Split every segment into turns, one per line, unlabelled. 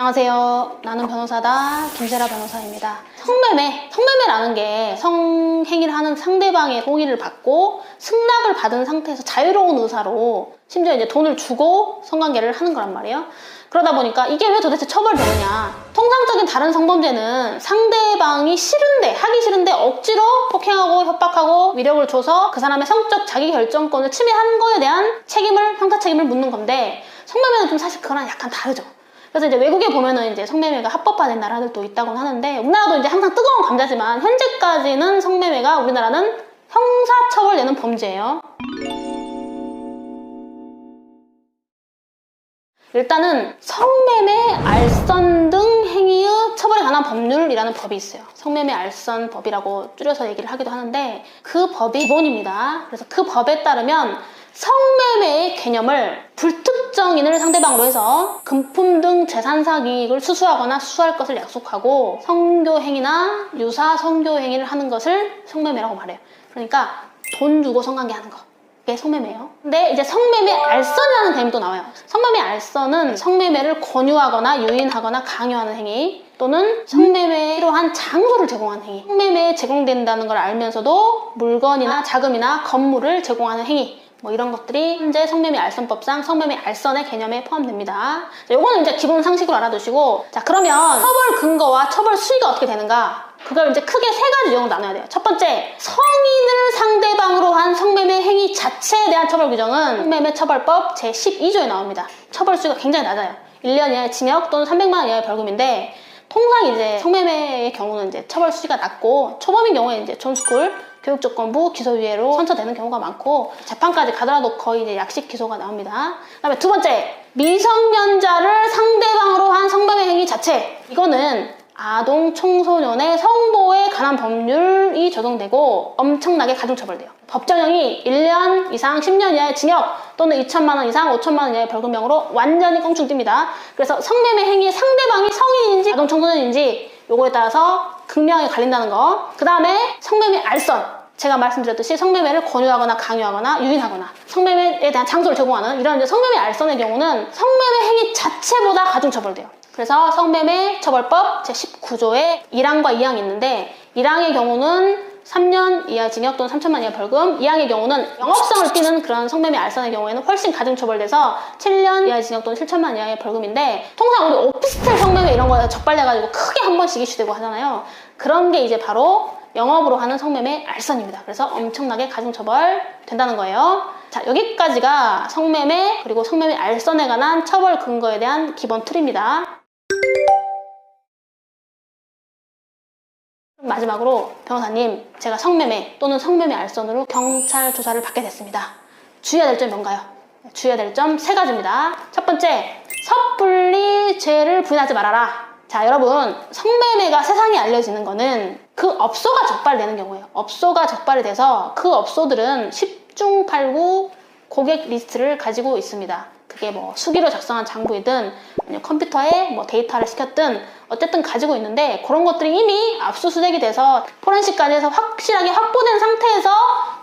안녕하세요. 나는 변호사다. 김세라 변호사입니다. 성매매라는 게 성행위를 하는 상대방의 동의를 받고 승낙을 받은 상태에서 자유로운 의사로 심지어 이제 돈을 주고 성관계를 하는 거란 말이에요. 그러다 보니까 이게 왜 도대체 처벌되느냐. 통상적인 다른 성범죄는 상대방이 하기 싫은데 억지로 폭행하고 협박하고 위력을 줘서 그 사람의 성적 자기결정권을 침해한 거에 대한 형사 책임을 묻는 건데 성매매는 좀 사실 그거랑 약간 다르죠. 그래서 이제 외국에 보면은 이제 성매매가 합법화된 나라들도 있다고 하는데 우리나라도 이제 항상 뜨거운 감자지만 현재까지는 성매매가 우리나라는 형사처벌되는 범죄예요. 일단은 성매매, 알선 등 행위의 처벌에 관한 법률이라는 법이 있어요. 성매매 알선법이라고 줄여서 얘기를 하기도 하는데 그 법이 기본입니다. 그래서 그 법에 따르면 성매매의 개념을 불특정인을 상대방으로 해서 금품 등 재산 사기익을 수수하거나 수수할 것을 약속하고 성교행위나 유사 성교행위를 하는 것을 성매매라고 말해요. 그러니까 돈 주고 성관계하는 거. 이게 성매매예요. 근데 이제 성매매 알선이라는 개념도 나와요. 성매매 알선은 성매매를 권유하거나 유인하거나 강요하는 행위 또는 성매매에 필요한 장소를 제공하는 행위. 성매매에 제공된다는 걸 알면서도 물건이나 자금이나 건물을 제공하는 행위. 뭐 이런 것들이 현재 성매매 알선법상 성매매 알선의 개념에 포함됩니다. 자, 요거는 이제 기본 상식으로 알아두시고, 자, 그러면 처벌 근거와 처벌 수위가 어떻게 되는가? 그걸 이제 크게 세 가지 유형으로 나눠야 돼요. 첫 번째, 성인을 상대방으로 한 성매매 행위 자체에 대한 처벌 규정은 성매매 처벌법 제12조에 나옵니다. 처벌 수위가 굉장히 낮아요. 1년 이하의 징역 또는 300만 원 이하의 벌금인데, 통상 이제 성매매의 경우는 이제 처벌 수위가 낮고, 초범인 경우에 이제 존스쿨 교육조건부 기소유예로 선처되는 경우가 많고 재판까지 가더라도 거의 이제 약식 기소가 나옵니다. 그 다음에 두 번째, 미성년자를 상대방으로 한 성매매 행위 자체. 이거는 아동 청소년의 성보호에 관한 법률이 적용되고 엄청나게 가중처벌돼요. 법정형이 1년 이상 10년 이하의 징역 또는 2천만 원 이상 5천만 원 이하의 벌금형으로 완전히 껑충 뜁니다. 그래서 성매매 행위의 상대방이 성인인지 아동 청소년인지 요거에 따라서 극명하게 갈린다는 거. 그 다음에 성매매 알선. 제가 말씀드렸듯이 성매매를 권유하거나 강요하거나 유인하거나 성매매에 대한 장소를 제공하는 이런 이제 성매매 알선의 경우는 성매매 행위 자체보다 가중처벌돼요. 그래서 성매매 처벌법 제19조에 1항과 2항이 있는데 1항의 경우는 3년 이하 징역 또는 3천만 이하 벌금, 2항의 경우는 영업성을 띠는 그런 성매매 알선의 경우에는 훨씬 가중처벌돼서 7년 이하 징역 또는 7천만 이하의 벌금인데 통상 우리 오피스텔 성매매 이런 거에 적발돼가지고 크게 한 번씩 이슈되고 하잖아요. 그런 게 이제 바로 영업으로 하는 성매매 알선입니다. 그래서 엄청나게 가중처벌 된다는 거예요. 자, 여기까지가 성매매 그리고 성매매 알선에 관한 처벌 근거에 대한 기본 틀입니다. 마지막으로 변호사님, 제가 성매매 또는 성매매 알선으로 경찰 조사를 받게 됐습니다. 주의해야 될 점이 뭔가요? 주의해야 될 점 세 가지입니다. 첫 번째, 섣불리 죄를 부인하지 말아라. 자, 여러분, 성매매가 세상에 알려지는 거는 그 업소가 적발되는 경우예요. 업소가 적발이 돼서 그 업소들은 10중 8구 고객 리스트를 가지고 있습니다. 그게 뭐 수기로 작성한 장부이든 아니면 컴퓨터에 뭐 데이터를 시켰든 어쨌든 가지고 있는데 그런 것들이 이미 압수수색이 돼서 포렌식까지 해서 확실하게 확보된 상태에서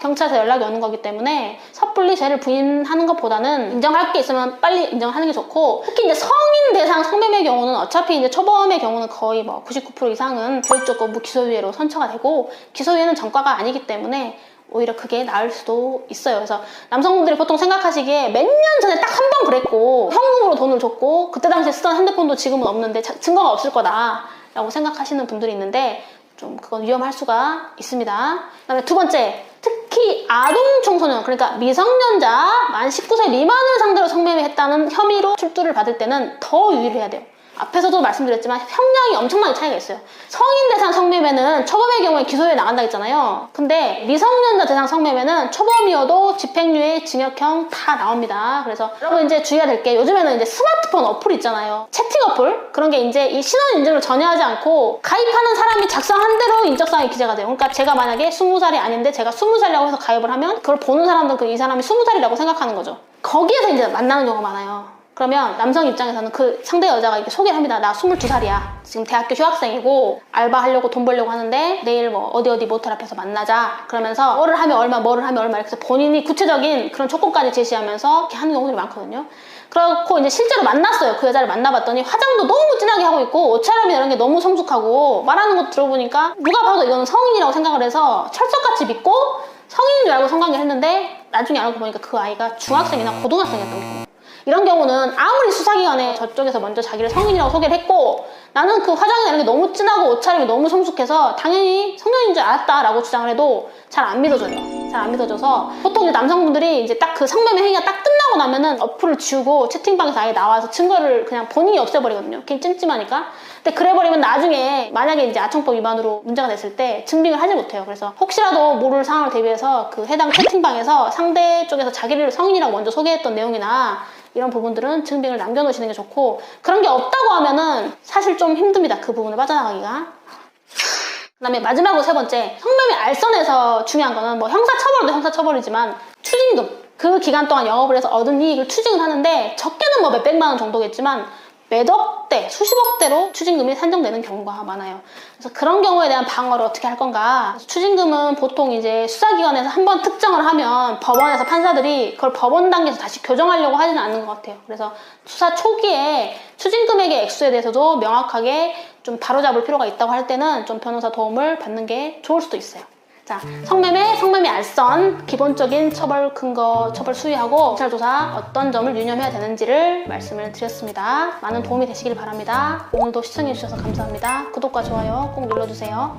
경찰에서 연락이 오는 거기 때문에 섣불리 죄를 부인하는 것보다는 인정할 게 있으면 빨리 인정하는 게 좋고, 특히 이제 성인 대상 성매매 경우는 어차피 이제 초범의 경우는 거의 뭐 99% 이상은 교육조건부 기소유예로 선처가 되고 기소유예는 전과가 아니기 때문에 오히려 그게 나을 수도 있어요. 그래서 남성분들이 보통 생각하시기에 몇 년 전에 딱 한 번 그랬고 현금으로 돈을 줬고 그때 당시에 쓰던 핸드폰도 지금은 없는데 증거가 없을 거다 라고 생각하시는 분들이 있는데 좀 그건 위험할 수가 있습니다. 그 다음에 두 번째, 특히 아동 청소년, 그러니까 미성년자 만 19세 미만을 상대로 성매매했다는 혐의로 출두를 받을 때는 더 유의를 해야 돼요. 앞에서도 말씀드렸지만 형량이 엄청나게 차이가 있어요. 성인 대상 성매매는 초범의 경우에 기소유예 나간다 했잖아요. 근데 미성년자 대상 성매매는 초범이어도 집행유예, 징역형 다 나옵니다. 그래서 여러분 이제 주의해야 될 게, 요즘에는 이제 스마트폰 어플 있잖아요. 채팅 어플? 그런 게 이제 이 신원 인증을 전혀 하지 않고 가입하는 사람이 작성한 대로 인적사항이 기재가 돼요. 그러니까 제가 만약에 20살이 아닌데 제가 20살이라고 해서 가입을 하면 그걸 보는 사람들은 이 사람이 20살이라고 생각하는 거죠. 거기에서 이제 만나는 경우가 많아요. 그러면 남성 입장에서는 그 상대 여자가 이렇게 소개를 합니다. 나 22살이야. 지금 대학교 휴학생이고 알바하려고 돈 벌려고 하는데 내일 뭐 어디 모텔 앞에서 만나자. 그러면서 뭐를 하면 얼마 이렇게 해서 본인이 구체적인 그런 조건까지 제시하면서 이렇게 하는 경우들이 많거든요. 그렇고 이제 실제로 만났어요. 그 여자를 만나봤더니 화장도 너무 진하게 하고 있고 옷차림이나 이런 게 너무 성숙하고 말하는 거 들어보니까 누가 봐도 이거는 성인이라고 생각을 해서 철석같이 믿고 성인인 줄 알고 성관계를 했는데 나중에 알고 보니까 그 아이가 중학생이나 고등학생이었던 경우. 이런 경우는 아무리 수사기관에 저쪽에서 먼저 자기를 성인이라고 소개를 했고 나는 그 화장이나 이런 게 너무 진하고 옷차림이 너무 성숙해서 당연히 성년인 줄 알았다라고 주장을 해도 잘 안 믿어져요. 잘 안 믿어져서 보통 이제 남성분들이 이제 딱 그 성매매 행위가 딱 끝나고 나면은 어플을 지우고 채팅방에서 아예 나와서 증거를 그냥 본인이 없애버리거든요. 괜히 찜찜하니까. 근데 그래버리면 나중에 만약에 이제 아청법 위반으로 문제가 됐을 때 증빙을 하지 못해요. 그래서 혹시라도 모를 상황을 대비해서 그 해당 채팅방에서 상대 쪽에서 자기를 성인이라고 먼저 소개했던 내용이나 이런 부분들은 증빙을 남겨놓으시는 게 좋고 그런 게 없다고 하면은 사실 좀 힘듭니다. 그 부분을 빠져나가기가. 그 다음에 마지막으로 세 번째, 성매매 알선에서 중요한 거는 뭐 형사처벌도 형사처벌이지만 추징금, 그 기간 동안 영업을 해서 얻은 이익을 추징을 하는데 적게는 뭐 몇백만 원 정도겠지만 몇억 대, 수십억 대로 추징금이 산정되는 경우가 많아요. 그래서 그런 경우에 대한 방어를 어떻게 할 건가? 추징금은 보통 이제 수사기관에서 한번 특정을 하면 법원에서 판사들이 그걸 법원 단계에서 다시 교정하려고 하지는 않는 것 같아요. 그래서 수사 초기에 추징금액의 액수에 대해서도 명확하게 좀 바로잡을 필요가 있다고 할 때는 좀 변호사 도움을 받는 게 좋을 수도 있어요. 자, 성매매 알선, 기본적인 처벌 근거, 처벌 수위하고 경찰 조사 어떤 점을 유념해야 되는지를 말씀을 드렸습니다. 많은 도움이 되시길 바랍니다. 오늘도 시청해주셔서 감사합니다. 구독과 좋아요 꼭 눌러주세요.